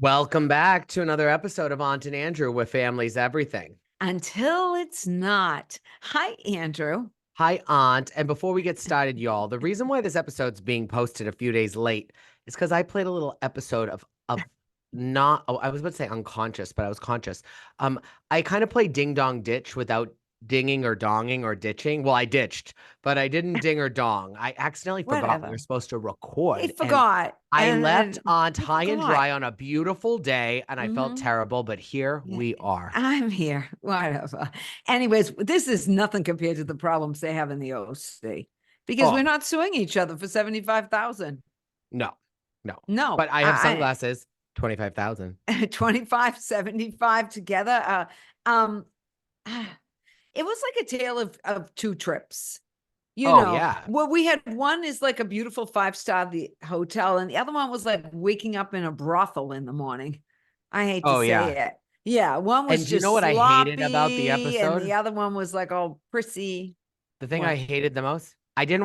Welcome back to another episode of Aunt and Andrew with Family's Everything. Until it's not. Hi, Andrew. Hi, Aunt. And before we get started, y'all, the reason why this episode's being posted a few days late is because I played a little episode of not, oh, I was about to say unconscious, but I was conscious. I kind of played Ding Dong Ditch without dinging or donging or ditching. Well, I ditched, but I didn't ding or dong. I accidentally forgot we Whatever. were supposed to I record. And forgot. I left And Aunt I high and forgot. dry on a beautiful day, and I felt hmm terrible, but here Yeah, we are. I'm here. Whatever. Anyways, this is nothing compared to the problems they have in the OC because we're Oh, not suing each other for 75,000. no, no. No, But I have sunglasses, 25,000. 25, 75 together. Um, it was like a tale of two trips. Oh, yeah. Well, we had one is like a beautiful 5-star the hotel, and the other one was like waking up in a brothel in the morning. I hate to Oh, say yeah. it. Yeah, one was And do you know just what I hated about the sloppy, and the episode? other one was like all prissy. The thing I What? hated the most? I did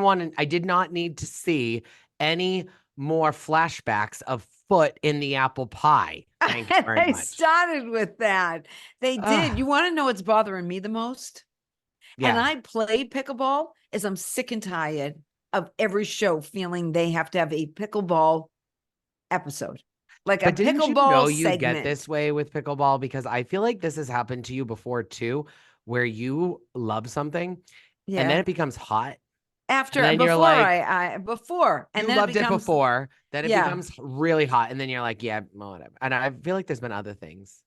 not need to see any more flashbacks of foot in the apple pie. Thank you very They much. started with that. They did. You Ah, want to know what's bothering me the most? And yeah. I play pickleball is I'm sick and tired of every show feeling they have to have a pickleball episode, like a But didn't you know pickleball you get this segment. way with pickleball? Because I feel like this has happened to you before too, where you love something and then Yeah. it becomes hot. And After then you're before like, I before and you then it loved it becomes before, then it yeah. becomes really hot, and then you're like, yeah, well, whatever. And I feel like there's been other things.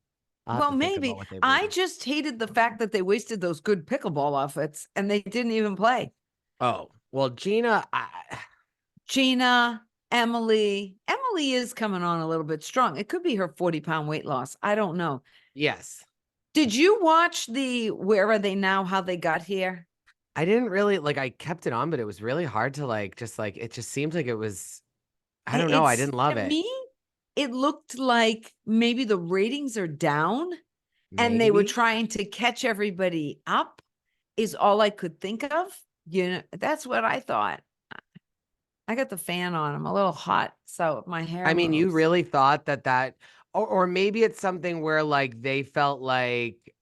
I'll have Well, to think about maybe what they I were. just hated the fact that they wasted those good pickleball outfits and they didn't even play. Oh, well, Gina, Gina, Emily is coming on a little bit strong. It could be her 40-pound weight loss. I don't know. yes. Did you watch the Where Are They Now? How They Got Here? I didn't really like I kept it on, but it was really hard to like just like it just seemed like it was I don't know, I It's didn't love to it. me, it looked like maybe the ratings are down and they were Maybe. trying to catch everybody up, is all I could think of. That's what I thought. I got the fan on. I'm a little hot, so my hair I mean, you moves. really thought that or maybe it's something where like they felt like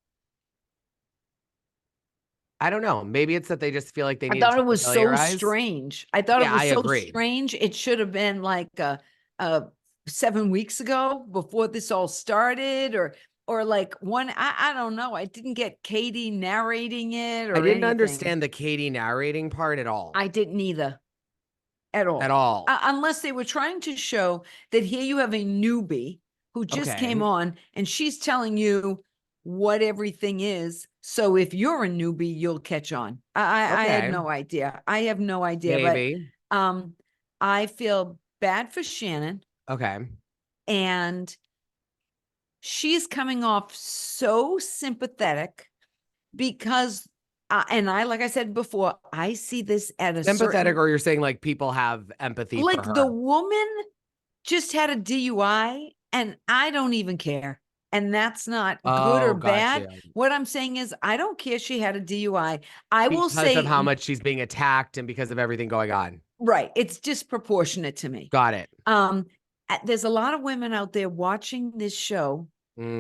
I don't know, maybe it's that they just feel like they I needed thought to it was so familiarize. strange. I thought it Yeah, I was so agree. strange. It should have been like 7 weeks ago before this all started, or like one. I don't know. I didn't get Katie narrating it I or didn't anything. understand the Katie narrating part at all. I didn't either at At all. all. Unless they were trying to show that here you have a newbie who just Okay. came on and she's telling you what everything is. So if you're a newbie, you'll catch on. I had Okay. no idea. I have no idea, but Maybe. um, I feel bad for Shannon, Okay. and she's coming off so sympathetic because and I, like I said before, I see this at a Sympathetic, certain, or you're saying like people have empathy for like the her. woman just had a DUI and I don't even care. And that's not good or Oh, got bad. you. What I'm saying is, I don't care she had a DUI. I will Because of how say, much she's being attacked and because of everything going on. right, it's disproportionate to me. Got it. There's a lot of women out there watching this show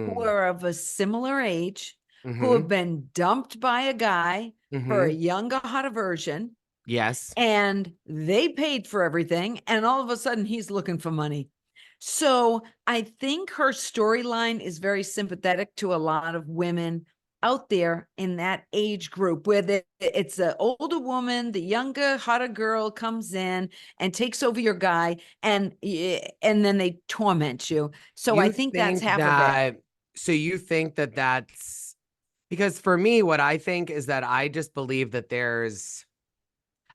who Mm. are of a similar age, who have Mm-hmm. been dumped by a guy for a Mm-hmm. younger, hotter version, Yes. and they paid for everything, and all of a sudden he's looking for money. So I think her storyline is very sympathetic to a lot of women out there in that age group where it's the older woman, the younger, hotter girl comes in and takes over your guy, and then they torment you. So I You think that's think half of it. that, so you think that that's because for me, what I think is that I just believe that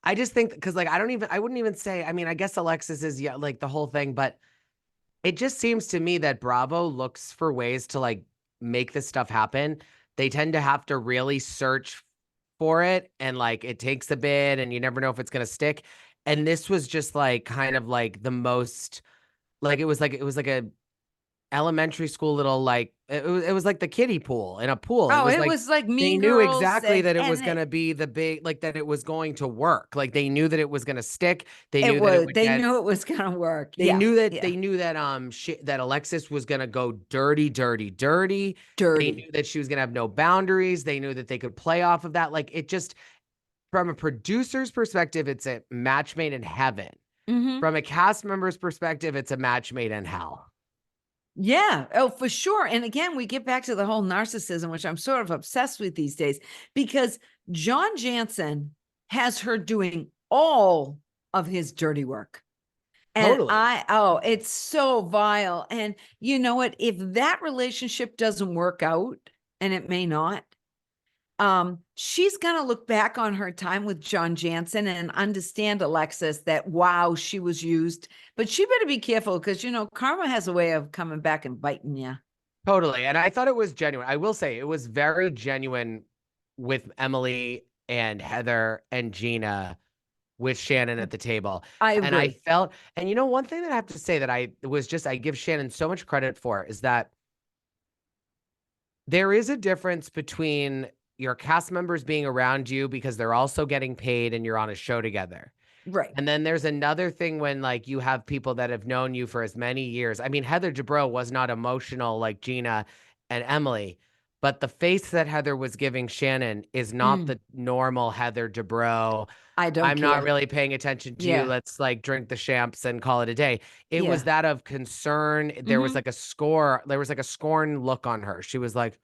I just think because like I wouldn't even say, I mean, I guess Alexis is yeah, like the whole thing, but it just seems to me that Bravo looks for ways to like make this stuff happen. They tend to have to really search for it and like it takes a bit and you never know if it's going to stick. And this was just like kind of like the most like it was like elementary school little like it was like the kiddie pool in a pool. It Oh, was it like was like they Mean knew Girls, exactly that it was and going to be the big like that it was going to work. Like they knew that it was going to stick. They knew that it would they get knew it was gonna work. they Yeah, knew that yeah, that Alexis was going to go dirty, dirty, dirty. They dirty. knew that she was going to have no boundaries. They knew that they could play off of that. Like it just from a producer's perspective, it's a match made in heaven. Mm-hmm. From a cast member's perspective, it's a match made in hell. Yeah, oh, for sure. And again, we get back to the whole narcissism, which I'm sort of obsessed with these days, because John Jansen has her doing all of his dirty work. And Totally. it's so vile. And you know what? If that relationship doesn't work out, and it may not, she's going to look back on her time with John Jansen and understand, Alexis, that wow, she was used, but she better be careful because, karma has a way of coming back and biting you. Totally. And I thought it was genuine. I will say it was very genuine with Emily and Heather and Gina with Shannon at the table. I And I agree. felt, and one thing that I have to say that I give Shannon so much credit for is that there is a difference between your cast members being around you because they're also getting paid and you're on a show together. Right. And then there's another thing when like you have people that have known you for as many years. I mean, Heather Dubrow was not emotional like Gina and Emily, but the face that Heather was giving Shannon is not the normal Heather Dubrow. I don't I'm not care. really paying attention to you. Yeah. Let's like drink the champs and call it a day. It was Yeah. that of concern. There was like a scorn look on her. She was like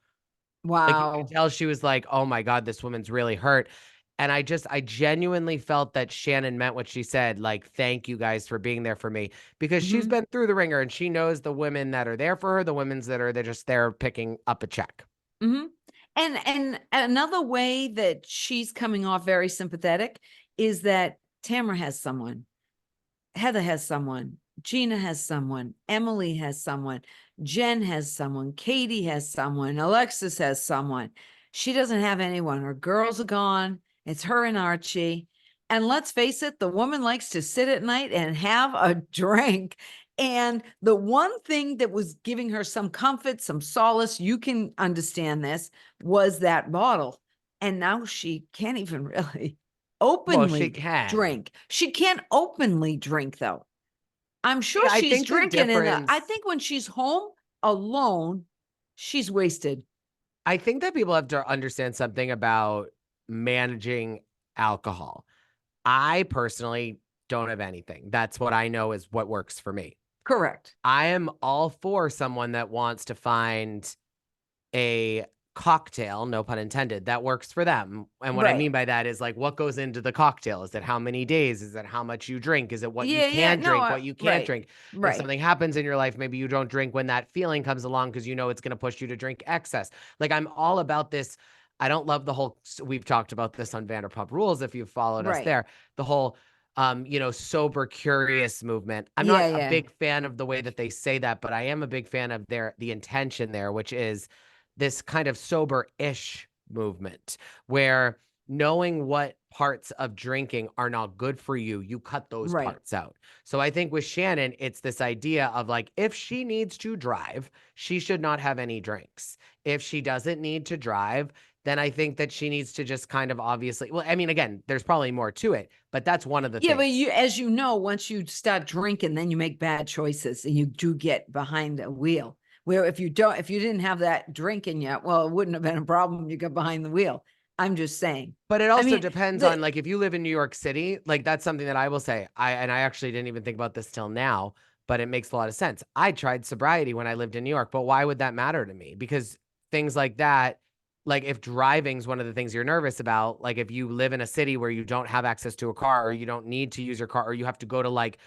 you could Wow. tell she was like, "Oh my God, this woman's really hurt." And I genuinely felt that Shannon meant what she said. Like, thank you guys for being there for me because she's Mm-hmm. been through the ringer and she knows the women that are there for her, the women's that are they're just there picking up a check. Mm-hmm. And another way that she's coming off very sympathetic is that Tamra has someone, Heather has someone, Gina has someone, Emily has someone, Jen has someone, Katie has someone, Alexis has someone. She doesn't have anyone. Her girls are gone. It's her and Archie. And let's face it, the woman likes to sit at night and have a drink. And the one thing that was giving her some comfort, some solace, you can understand this, was that bottle. And now she can't even really Well, she openly can. drink. She can't openly drink, though. I'm sure I she's think the drinking I difference think when she's home alone, she's wasted. I think that people have to understand something about managing alcohol. I personally don't have anything. That's what I know is what works for me. Correct. I am all for someone that wants to find a cocktail, no pun intended, that works for them. And what I Right. mean by that is like what goes into the cocktail? Is it how many days? Is it how much you drink? Is it what you Yeah, yeah. can No, drink, what you can't right. drink? If Right. something happens in your life, maybe you don't drink when that feeling comes along because you know it's going to push you to drink excess. Like I'm all about this. I don't love the whole, we've talked about this on Vanderpump Rules if you've followed us Right. there, the whole sober curious movement. I'm Yeah, not a yeah. big fan of the way that they say that, but I am a big fan of the intention there, which is this kind of sober-ish movement where knowing what parts of drinking are not good for you, you cut those Right. parts out. So I think with Shannon, it's this idea of like, if she needs to drive, she should not have any drinks. If she doesn't need to drive, then I think that she needs to just kind of obviously, well, I mean, again, there's probably more to it, but that's one of the Yeah, but things. as you know, once you start drinking, then you make bad choices and you do get behind a wheel. Where if you didn't have that drinking yet, well, it wouldn't have been a problem. You got behind the wheel. I'm just saying. But it I also mean, depends on like if you live in New York City, like that's something that I will say. I actually didn't even think about this till now, but it makes a lot of sense. I tried sobriety when I lived in New York, but why would that matter to me? Because things like that, like if driving's one of the things you're nervous about, like if you live in a city where you don't have access to a car or you don't need to use your car or you have to go to like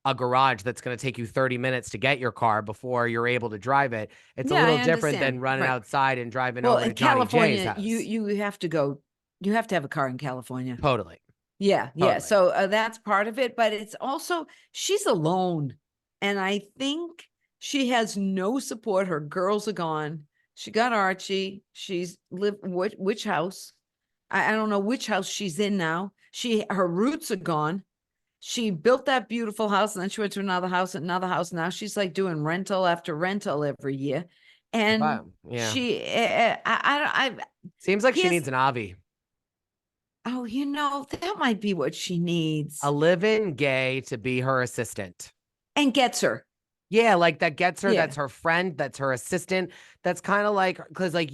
a garage that's going to take you 30 minutes to get your car before you're able to drive it. It's a yeah, little I different than understand. running Right. outside and driving Well, over in to Johnny J's California, house. you have to have a car in California. Totally. Yeah, yeah. Totally. So that's part of it, but it's also she's alone, and I think she has no support. Her girls are gone. She got Archie. She's lived which house? I don't know which house she's in now. Her roots are gone. she built that beautiful house, and then she went to another house, another house. Now she's like doing rental after rental every year. And But yeah, she, I, seems like she here's, needs an Avi. oh, that might be what she needs, A live-in gay to be her assistant. and gets her. Yeah, like that gets her. Yeah. That's her friend. That's her assistant. That's kind of like, because like,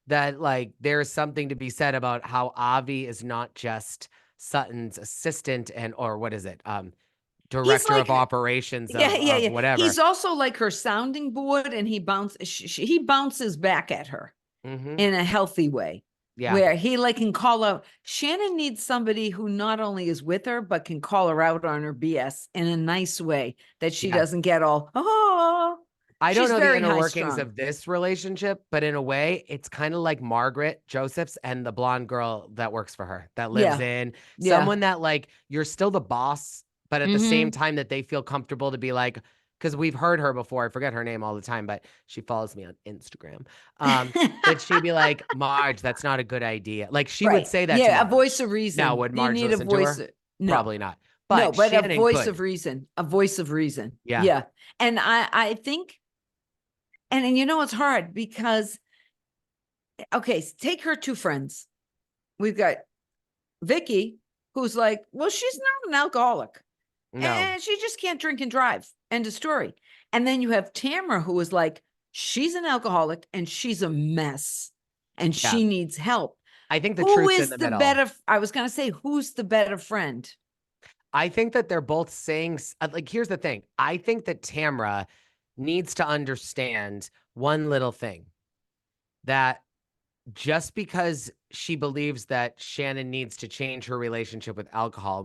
that like there's something to be said about how Avi is not just Sutton's assistant or what is it? He's Director of like, operations yeah, yeah, of yeah. whatever. He's also like her sounding board, and he bounces back at her Hmm. in a healthy way, Yeah. where he like can call out. Shannon needs somebody who not only is with her, but can call her out on her BS in a nice way that she Yes. doesn't get all, oh, I don't she's know the very inner high workings strung. of this relationship, but in a way, it's kind of like Margaret Josephs and the blonde girl that works for her, that lives Yeah. in Yeah. someone that like you're still the boss, but at the same Mm-hmm. time that they feel comfortable to be like, because we've heard her before. I forget her name all the time, but she follows me on Instagram. That she'd be like, Marge, that's not a good idea. Like she would Right. say that to Yeah. A voice Marge. of Now, reason. would You Marge need a listen to voice. her? No, Probably not. no, But but a Shannon voice of could. reason, a voice of reason. Yeah. Yeah. And I think, and it's hard because, okay, take her two friends. We've got Vicky, who's like, well, she's not an alcoholic, No. and she just can't drink and drive. End of story. And then you have Tamra, who is like, she's an alcoholic and she's a mess and Yeah. she needs help. I think the Who truth's in is the the middle. better? I was going to say, who's the better friend? I think that they're both saying, like, here's the thing. I think that Tamra needs to understand one little thing, that just because she believes that Shannon needs to change her relationship with alcohol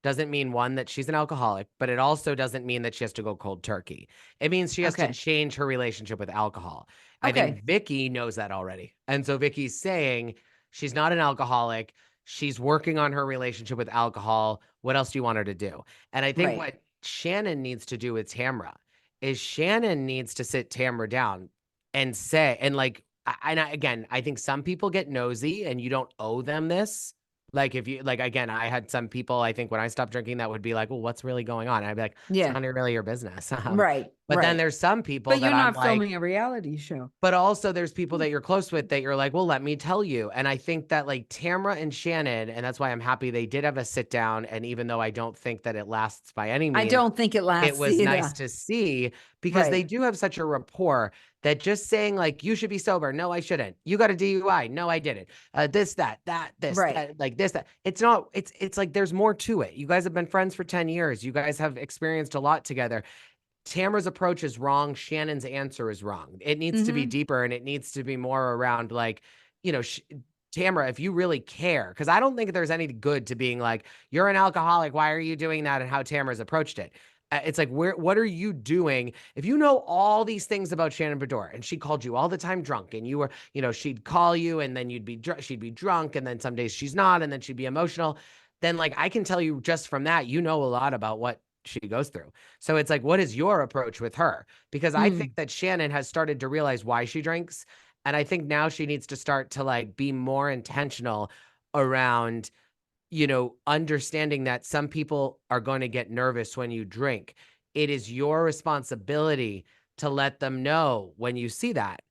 doesn't mean one, that she's an alcoholic, but it also doesn't mean that she has to go cold turkey. It means she has to Okay. change her relationship with alcohol. I Okay. think Vicky knows that already. And so Vicky's saying she's not an alcoholic. She's working on her relationship with alcohol. What else do you want her to do? And I think Right. what Shannon needs to do with Tamra is Shannon needs to sit Tamra down and say, and like, again, I think some people get nosy and you don't owe them this. Like if you like again, I had some people I think when I stopped drinking that would be like, well, what's really going on? And I'd be like, it's Yeah. not really your business. Right. But then Right. there's some people But that you're I'm not like, filming a reality show. but also there's people that you're close with that you're like, well, let me tell you. And I think that like Tamra and Shannon, and that's why I'm happy they did have a sit down. And even though I don't think that it lasts by any I means, don't think it it lasts was nice either. to see because they Right. do have such a rapport that just saying like, you should be sober. No, I shouldn't. You got a DUI. No, I didn't. This, Right. like this, that. It's not, it's like, there's more to it. You guys have been friends for 10 years. You guys have experienced a lot together. Tamara's approach is wrong. Shannon's answer is wrong. It needs to be Mm-hmm. deeper and it needs to be more around like, you know, Tamara, if you really care, because I don't think there's any good to being like, you're an alcoholic. Why are you doing that? And how Tamara's approached it. It's like, what are you doing? If you know all these things about Shannon Bedore and she called you all the time drunk and you were, she'd call you and then she'd be drunk and then some days she's not and then she'd be emotional. Then like, I can tell you just from that, a lot about what she goes through. So it's like, what is your approach with her? Because I think Mm. that Shannon has started to realize why she drinks. And I think now she needs to start to like be more intentional around, understanding that some people are going to get nervous when you drink. It is your responsibility to let them know when you see that.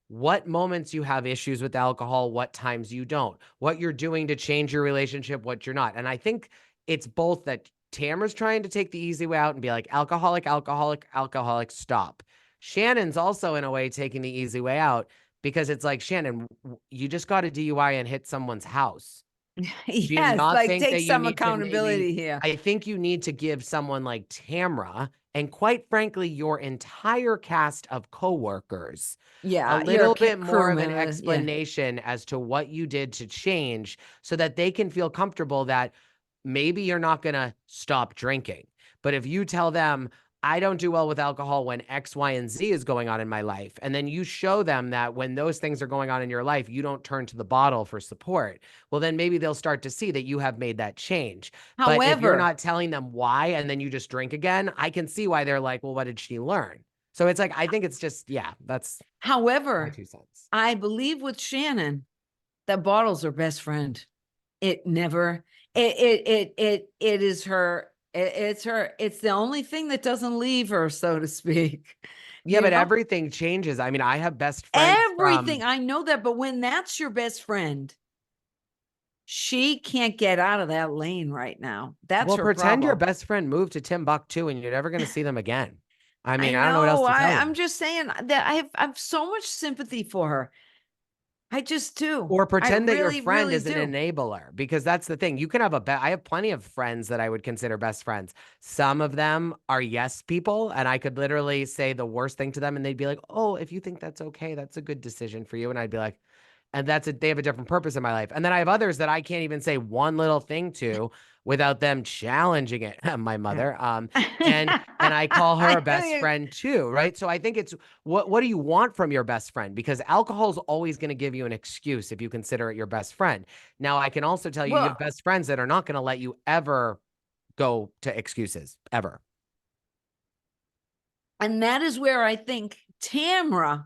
What moments you have issues with alcohol, what times you don't, what you're doing to change your relationship, what you're not. And I think it's both that Tamara's trying to take the easy way out and be like, alcoholic, alcoholic, alcoholic, stop. Shannon's also, in a way, taking the easy way out because it's like, Shannon, you just got a DUI and hit someone's house. Do you Yes, not like think take that you some need to maybe? accountability here. I think you need to give someone like Tamra, and quite frankly, your entire cast of coworkers a Yeah, you're little a bit more of an crewman. Yeah. explanation as to what you did to change so that they can feel comfortable that maybe you're not going to stop drinking. But if you tell them, I don't do well with alcohol when X, Y, and Z is going on in my life, and then you show them that when those things are going on in your life, you don't turn to the bottle for support, well, then maybe they'll start to see that you have made that change. But if you're However, not telling them why and then you just drink again, I can see why they're like, well, what did she learn? So it's like, I think it's just, yeah, that's my however, 2 cents. I believe with Shannon that bottle's her best friend. It never, It is her. It's her. It's the only thing that doesn't leave her, so to speak. Yeah, You but know, everything changes. I mean, I have best friends everything. from I know that, but when that's your best friend, she can't get out of that lane right now. That's well, her pretend your problem. best friend moved to Timbuktu and you're never going to see them again. I I mean, I don't know what else know. to tell you. I'm just saying that I have so much sympathy for her. I just do. Or I pretend that your really, friend really is an do. enabler, because that's the thing. You can have I have plenty of friends that I would consider best friends. Some of them are yes people, and I could literally say the worst thing to them, and they'd be like, "Oh, if you think that's okay, that's a good decision for you." And I'd be like, and they have a different purpose in my life. And then I have others that I can't even say one little thing to without them challenging it. My mother, and I call her a best friend too, right? So I think it's what do you want from your best friend? Because alcohol is always going to give you an excuse if you consider it your best friend. Now, I can also tell you have Well, best friends that are not going to let you ever go to excuses ever. and that is where I think Tamra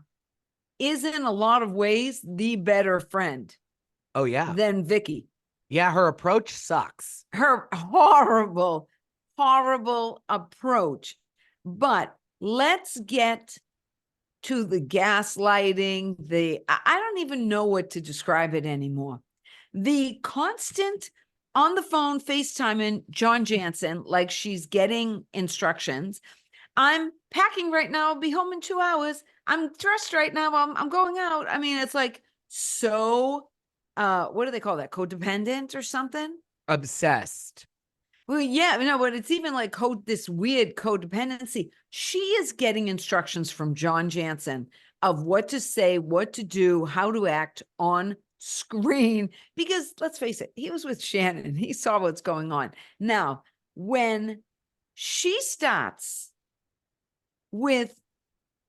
is in a lot of ways the better friend Oh yeah. than Vicky. Yeah, her approach sucks. Her horrible, horrible approach. But let's get to the gaslighting, I don't even know what to describe it anymore. The constant on the phone FaceTiming John Jansen like she's getting instructions. I'm packing right now. I'll be home in 2 hours. I'm dressed right now. I'm going out. I mean, it's like so what do they call that? Codependent or something? Obsessed. Well, yeah, no, but it's even like this weird codependency. She is getting instructions from John Jansen of what to say, what to do, how to act on screen. Because let's face it, he was with Shannon. He saw what's going on. Now, when she starts with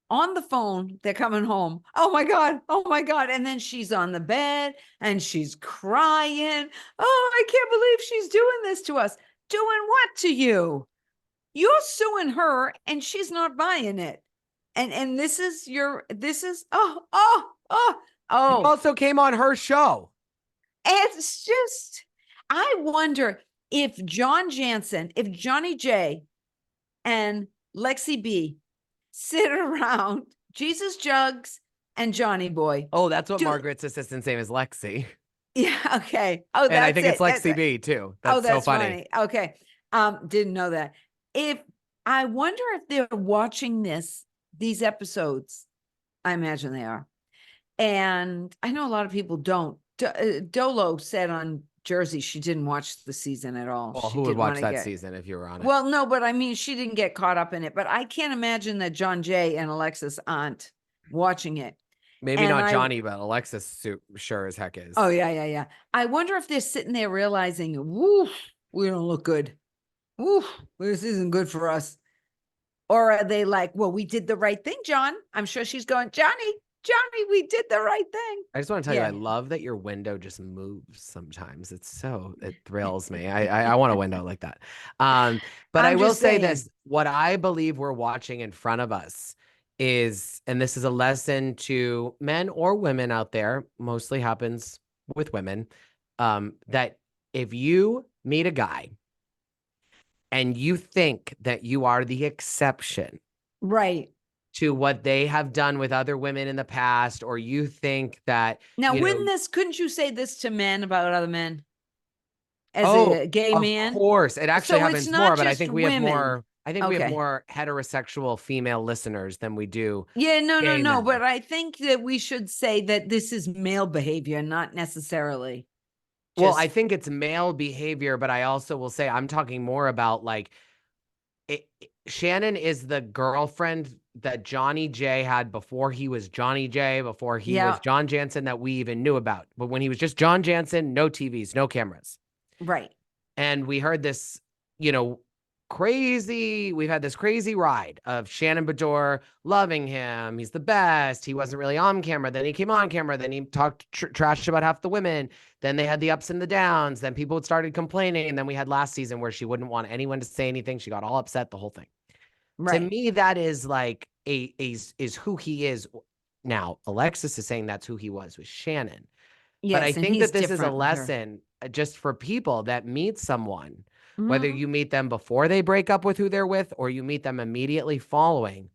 on the phone, they're coming home. Oh my God. Oh my God. And then she's on the bed and she's crying. Oh, I can't believe she's doing this to us. Doing what to you? You're suing her and she's not buying it. And this is You oh. also came on her show. It's just, I wonder if John Jansen, if Johnny J and Lexi B sit around Jesus Jugs and Johnny Boy. Oh, that's what Do, Margaret's assistant's name is, Lexi. yeah, okay. Oh, And I that's think it's it. Lexi B too. Oh, That's so that's funny. funny. Okay. Didn't know that. If I wonder if they're watching these episodes, I imagine they are. And I know a lot of people don't. Dolo said on Jersey she didn't watch the season at all. Well, She who would didn't want watch to that get. season if you were on it? Well, no, but I mean, she didn't get caught up in it. But I can't imagine that John Jay and Alexis aren't watching it. Maybe And not Johnny, but Alexis sure as heck is. oh yeah. I wonder if they're sitting there realizing, woof, we don't look good. Woof, this isn't good for us. Or are they like, well, we did the right thing, John? I'm sure she's going, Johnny, we did the right thing. I just want to tell you, Yeah. I love that your window just moves sometimes. It thrills me. I want a window like that. But I I'm will just say saying. this, what I believe we're watching in front of us is, and this is a lesson to men or women out there, mostly happens with women, that if you meet a guy and you think that you are the exception Right. to what they have done with other women in the past, or you think that, Now, you know, couldn't you say this to men about other men as oh, a gay of man? course, it actually So it's happens more, not but I just think we have women. more. I think we have Okay. more heterosexual female listeners than we do Yeah, gay no. men. But I think that we should say that this is male behavior, not necessarily Well, I just think it's male behavior, but I also will say I'm talking more about like Shannon is the girlfriend that Johnny J had before he was Johnny J, before he was yeah, John Jansen that we even knew about. But when he was just John Jansen, no TVs, no cameras. right. And we heard this, you know, we've had this crazy ride of Shannon Bedore loving him. He's the best. He wasn't really on camera. Then he came on camera. Then he talked trash about half the women. Then they had the ups and the downs. Then people started complaining. And then we had last season where she wouldn't want anyone to say anything. She got all upset, the whole thing. To Right. me, that is like is who he is now. Alexis is saying that's who he was with Shannon. But I Yes, and think that he's this is a different with her. lesson just for people that meet someone, whether Mhm. you meet them before they break up with who they're with or you meet them immediately following.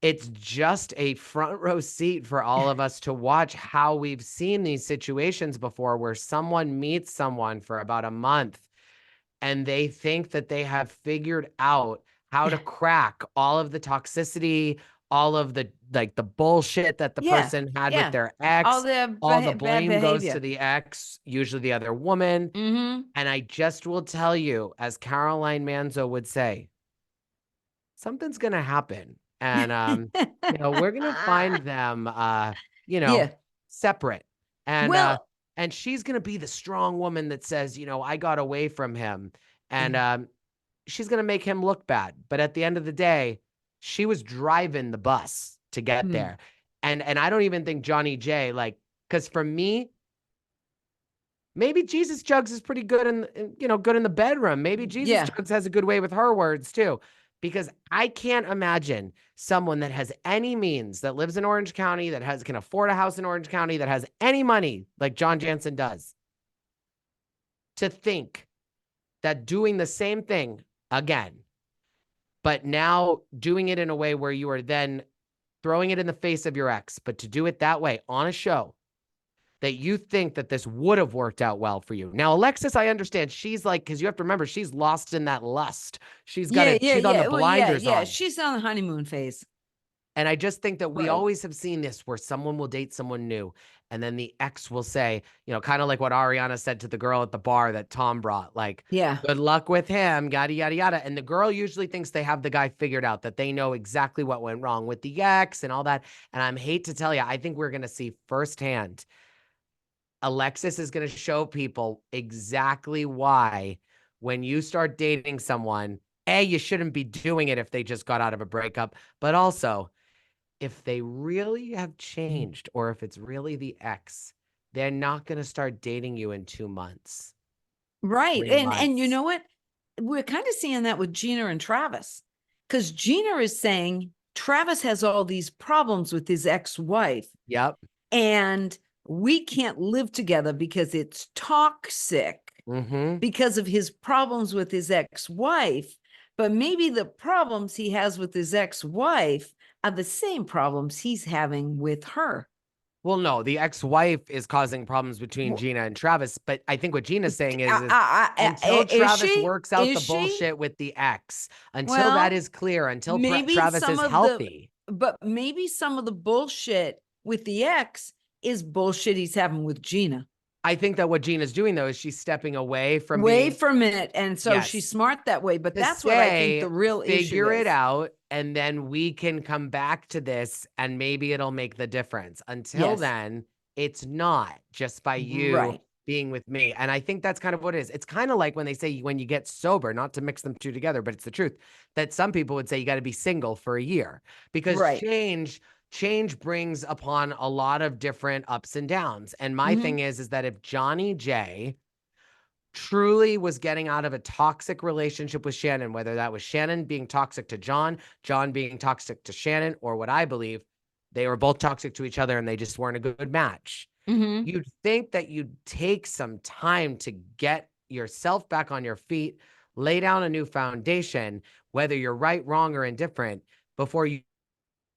It's just a front row seat for all of us to watch how we've seen these situations before where someone meets someone for about a month and they think that they have figured out how to crack all of the toxicity, all of the like the bullshit that the Yeah, person had with yeah. their All ex. their All the bad blame goes to behavior. the ex, usually the other woman. Mhm. And I just will tell you, as Caroline Manzo would say, something's gonna happen. And we're gonna find them you know, Yeah. separate. Well, And she's gonna be the strong woman that says, I got away from him. And yeah. she's gonna make him look bad. But at the end of the day, she was driving the bus to get Mm. there. And I don't even think Johnny J, like, because for me, maybe Jesus Jugs is pretty good good in the bedroom. Maybe Jesus Yeah. Jugs has a good way with her words too, because I can't imagine someone that has any means, that lives in Orange County, that can afford a house in Orange County, that has any money like John Jansen does, to think that doing the same thing again, but now doing it in a way where you are then throwing it in the face of your ex, but to do it that way on a show, that you think that this would have worked out well for you. Now, Alexis, I understand she's like, because you have to remember, she's lost in that lust. Yeah, yeah, She's on the yeah. Well, yeah, blinders yeah. on. She's on the honeymoon phase. And I just think that we But always have seen this where someone will date someone new. And then the ex will say, kind of like what Ariana said to the girl at the bar that Tom brought, like, yeah. good luck with him, yada, yada, yada. And the girl usually thinks they have the guy figured out, that they know exactly what went wrong with the ex and all that. And I hate to tell you, I think we're going to see firsthand Alexis is going to show people exactly why, when you start dating someone, A, you shouldn't be doing it if they just got out of a breakup, but also if they really have changed or if it's really the ex, they're not going to start dating you in 2 months, Right. three And you months. know what? We're kind of seeing that with Gina and Travis. Because Gina is saying Travis has all these problems with his ex-wife. Yep. And we can't live together because it's toxic Mm-hmm. because of his problems with his ex-wife. But maybe the problems he has with his ex-wife are the same problems he's having with her. Well, no, the ex-wife is causing problems between Well, Gina and Travis, but I think what Gina's saying is until is Travis she? works out Is the she? bullshit with the ex, until that Well, is clear, until maybe Travis some is of the, healthy, but maybe some of the bullshit with the ex is bullshit he's having with Gina. I think that what Gina's doing though is she's stepping away from Away being, from it. And so she's yes, smart that way. But to that's what I think say, the real issue figure it is. out, and then we can come back to this and maybe it'll make the difference. Until Yes. then, it's not just by you Right. being with me. And I think that's kind of what it is. It's kind of like when they say when you get sober, not to mix them two together, but it's the truth, that some people would say you got to be single for a year, because Right. change brings upon a lot of different ups and downs. And my Mm-hmm. thing is that if Johnny J truly was getting out of a toxic relationship with Shannon, whether that was Shannon being toxic to John, John being toxic to Shannon, or what I believe, they were both toxic to each other and they just weren't a good match. Mm-hmm. You'd think that you'd take some time to get yourself back on your feet, lay down a new foundation, whether you're right, wrong, or indifferent, before you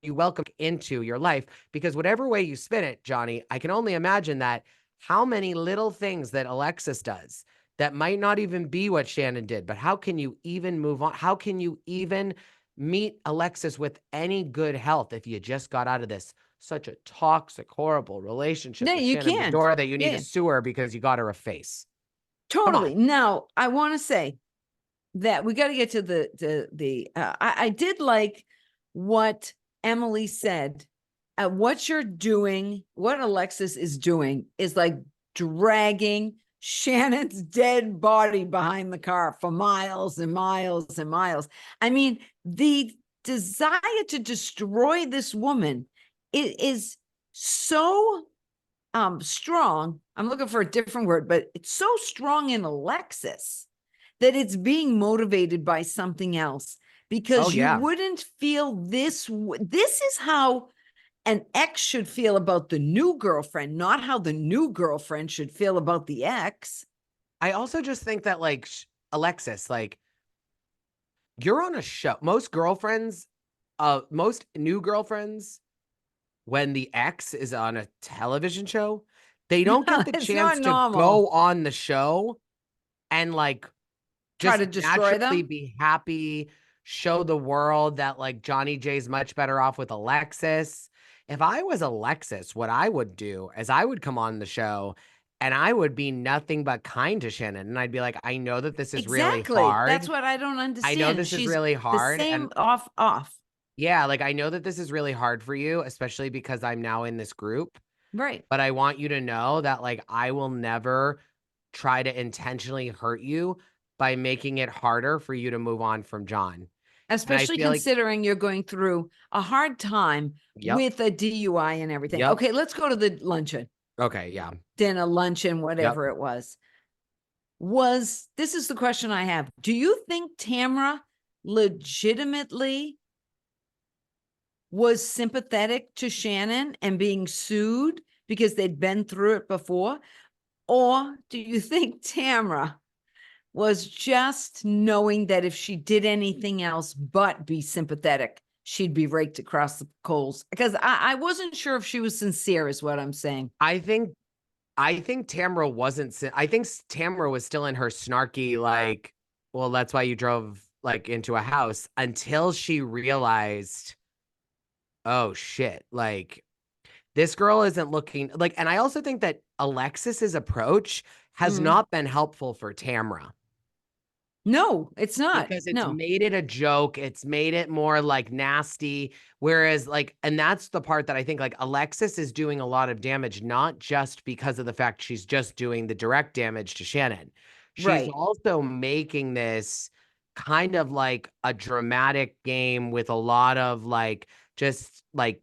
welcome into your life. Because whatever way you spin it, Johnny, I can only imagine that how many little things that Alexis does that might not even be what Shannon did, but how can you even move on? How can you even meet Alexis with any good health if you just got out of this such a toxic, horrible relationship No, with you Shannon can't. Bedore that you need to Yeah, sue her because you got her a face? Come on. totally. Now, I want to say that we got to get to I did like what Emily said. What you're doing, what Alexis is doing is like dragging Shannon's dead body behind the car for miles and miles and miles. I mean, the desire to destroy this woman is so strong. I'm looking for a different word, but it's so strong in Alexis that it's being motivated by something else, Oh, because you yeah. wouldn't feel this. This is how an ex should feel about the new girlfriend, not how the new girlfriend should feel about the ex. I also just think that like Alexis, like you're on a show. Most girlfriends, most new girlfriends, when the ex is on a television show, they don't get the It's chance not to normal. go on the show and like Try just to destroy naturally them. be happy, show the world that like Johnny J's much better off with Alexis. If I was Alexis, what I would do is I would come on the show and I would be nothing but kind to Shannon. And I'd be like, I know that this is really Exactly. That's hard. what I don't I know understand. this is She's really the hard. And same off. yeah, like I know that this is really hard for you, especially because I'm now in this group. Right. But I want you to know that like I will never try to intentionally hurt you by making it harder for you to move on from John. And I Especially feel like, considering you're going through a hard time yep, with a DUI and everything. yep. Okay, let's go to the luncheon, Okay, yeah. dinner, luncheon, Yep. whatever it was. This is the question I have. Do you think Tamra legitimately was sympathetic to Shannon and being sued because they'd been through it before? Or do you think Tamra was just knowing that if she did anything else but be sympathetic, she'd be raked across the coals? Because I wasn't sure if she was sincere, is what I'm saying. I think Tamra wasn't I think Tamra was still in her snarky like, well, that's why you drove like into a house until she realized, oh shit, like this girl isn't looking like, and I also think that Alexis's approach has Mm. not been helpful for Tamra. No, it's not. Because it's No. made it a joke, it's made it more, like, nasty, whereas, like and that's the part that I think, like, Alexis is doing a lot of damage, not just because of the fact she's just doing the direct damage to Shannon. She's Right. also making this kind of like a dramatic game with a lot of, like, just, like,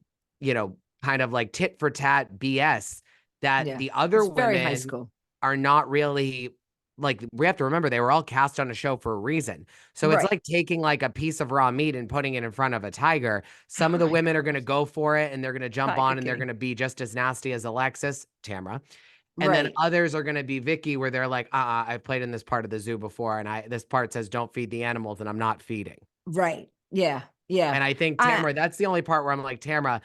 kind of like tit for tat BS that Yeah. the other It's very high women school. are not really like, we have to remember they were all cast on a show for a reason. So it's Right. like taking like a piece of raw meat and putting it in front of a tiger. Some of the I women are know. going to go for it and they're going to jump Tiger on and they're King. going to be just as nasty as Alexis, Tamra. And then Right. others are going to be Vicky, where they're like, I've played in this part of the zoo before. And this part says don't feed the animals and I'm not feeding. Right. Yeah. Yeah. And I think I Tamra, that's the only part where I'm like, Tamra,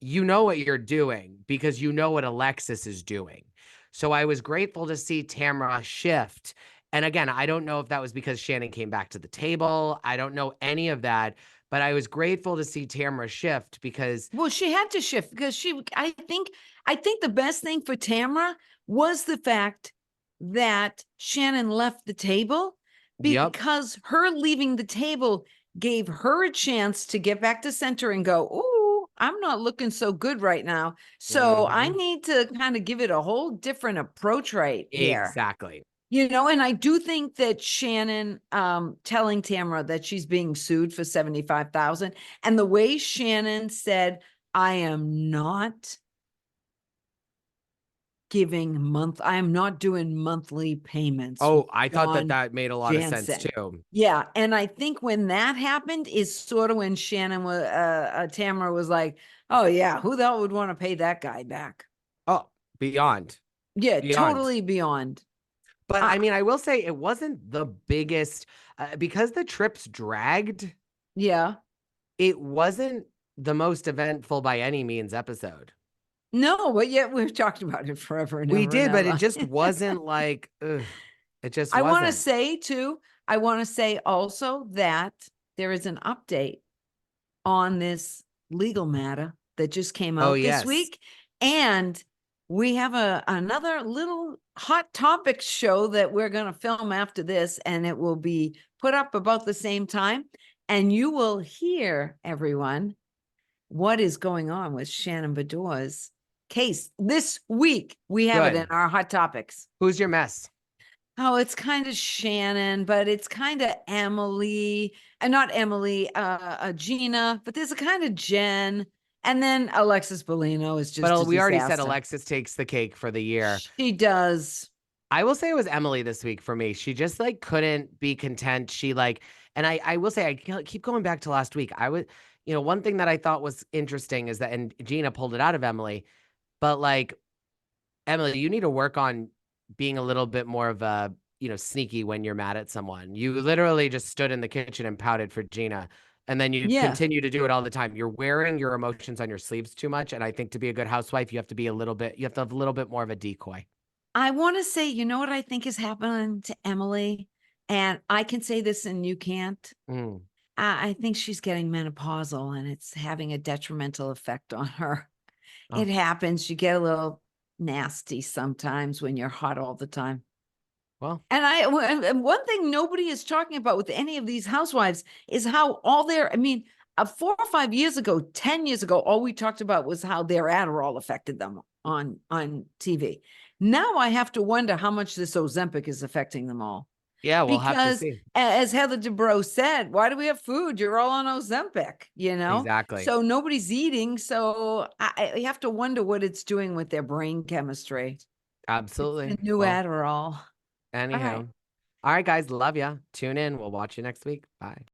you know what you're doing because you know what Alexis is doing. So I was grateful to see Tamra shift. And again, I don't know if that was because Shannon came back to the table. I don't know any of that, but I was grateful to see Tamra shift because Well, she had to shift because I think the best thing for Tamra was the fact that Shannon left the table, yep. because her leaving the table gave her a chance to get back to center and go, "Ooh, I'm not looking so good right now. So I Mhm. need to kind of give it a whole different approach right here." Exactly. And I do think that Shannon telling Tamara that she's being sued for 75,000, and the way Shannon said, I am not I am not doing monthly payments with Oh, I thought that John that made a lot of sense Jansen. too. Yeah, and I think when that happened is sort of when Shannon was Tamara was like, "Oh yeah, who the hell would want to pay that guy back?" Oh, beyond, Yeah, beyond. totally beyond. But Uh, I mean, I will say it wasn't the biggest because the trips dragged. yeah. It wasn't the most eventful by any means episode. No, but yet we've talked about it forever and We ever and did, but it ever. just wasn't like, ugh, it just I want to wasn't. say too, I want to say also that there is an update on this legal matter that just came Oh, out this yes. week. And we have another little hot topic show that we're going to film after this, and it will be put up about the same time. And you will hear, everyone, what is going on with Shannon Bedore's case this week. We have it in Good. our hot topics. Who's your mess? Oh, it's kind of Shannon, but it's kind of Emily, and not Emily, Gina, but there's a kind of Jen. And then Alexis Bellino is just a But we already said disaster. Alexis takes the cake for the year. She does. I will say it was Emily this week for me. She just like couldn't be content. She like, and I will say, I keep going back to last week. you know, one thing that I thought was interesting is that, and Gina pulled it out of Emily, but like, Emily, you need to work on being a little bit more of a, you know, sneaky when you're mad at someone. You literally just stood in the kitchen and pouted for Gina, and then you Yeah. continue to do it all the time. You're wearing your emotions on your sleeves too much. And I think to be a good housewife, you have to be a little bit, you have to have a little bit more of a decoy. I want to say, you know what I think is happening to Emily? And I can say this and you can't. Mm. I think she's getting menopausal and it's having a detrimental effect on her. Oh, It happens. You get a little nasty sometimes when you're hot all the time. well, And one thing nobody is talking about with any of these housewives is how all their, I mean, 4 or 5 years ago, 10 years ago, all we talked about was how their Adderall affected them on TV. Now I have to wonder how much this Ozempic is affecting them all. yeah, we'll have to Because see. as Heather Dubrow said, why do we have food? You're all on Ozempic, you know? Exactly. So nobody's eating. So I have to wonder what it's doing with their brain chemistry. It's the Absolutely. new Well, Adderall. All anyhow. right. All right, guys. Love ya. Tune in. We'll watch you next week. Bye.